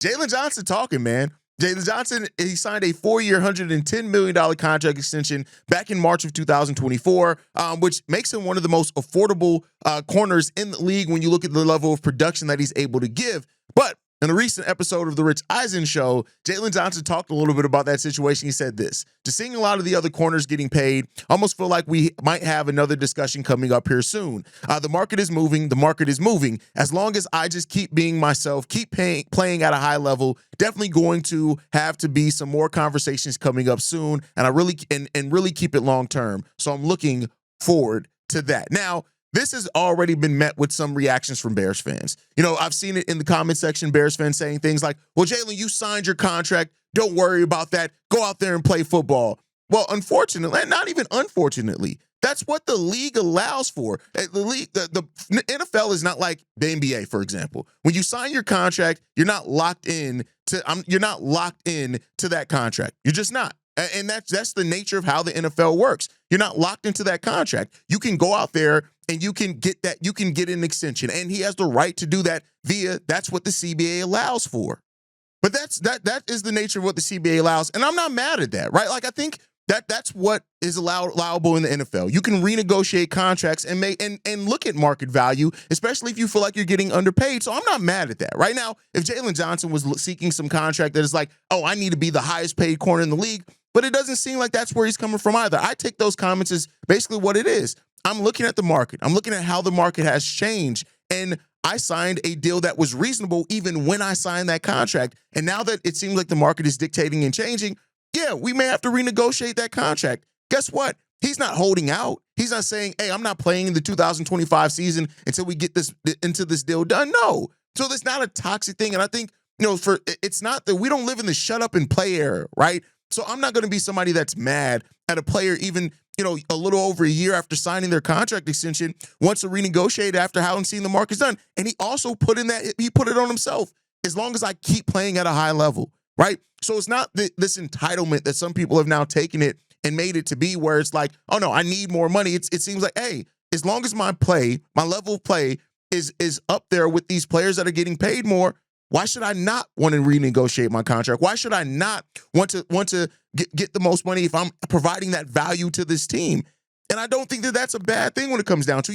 Jaylon Johnson talking, man. Jaylon Johnson, he signed a 4-year, $110 million contract extension back in March of 2024, which makes him one of the most affordable corners in the league when you look at the level of production that he's able to give. But in a recent episode of The Rich Eisen Show, Jaylon Johnson talked a little bit about that situation. He said this: "Just seeing a lot of the other corners getting paid, I almost feel like we might have another discussion coming up here soon. The market is moving. The market is moving. As long as I just keep being myself, keep playing at a high level, definitely going to have to be some more conversations coming up soon. And I really and really keep it long term. So I'm looking forward to that." Now, this has already been met with some reactions from Bears fans. You know, I've seen it in the comment section, Bears fans saying things like, "Well, Jaylon, you signed your contract. Don't worry about that. Go out there and play football." Well, unfortunately, and not even unfortunately, that's what the league allows for. The NFL is not like the NBA, for example. When you sign your contract, you're not locked in to that contract. You're just not. And that's the nature of how the NFL works. You're not locked into that contract. You can go out there and you can get an extension. And he has the right to do that that's what the CBA allows for. But that is the nature of what the CBA allows. And I'm not mad at that, right? Like, I think that's what is allowable in the NFL. You can renegotiate contracts and look at market value, especially if you feel like you're getting underpaid. So I'm not mad at that. Right now, if Jaylon Johnson was seeking some contract that is like, "Oh, I need to be the highest paid corner in the league," but it doesn't seem like that's where he's coming from either. I take those comments as basically what it is. I'm looking at the market. I'm looking at how the market has changed. And I signed a deal that was reasonable even when I signed that contract. And now that it seems like the market is dictating and changing, yeah, we may have to renegotiate that contract. Guess what? He's not holding out. He's not saying, "Hey, I'm not playing in the 2025 season until we get this deal done." No. So that's not a toxic thing. And I think, it's not that we don't live in the shut up and play era, right? So I'm not going to be somebody that's mad at a player even, a little over a year after signing their contract extension, wants to renegotiate after having seen the market's done. And he also put it on himself, as long as I keep playing at a high level, right? So it's not this entitlement that some people have now taken it and made it to be, where it's like, "Oh no, I need more money." It seems like, hey, as long as my level of play is up there with these players that are getting paid more, why should I not want to renegotiate my contract? Why should I not want to get the most money if I'm providing that value to this team? And I don't think that that's a bad thing when it comes down to,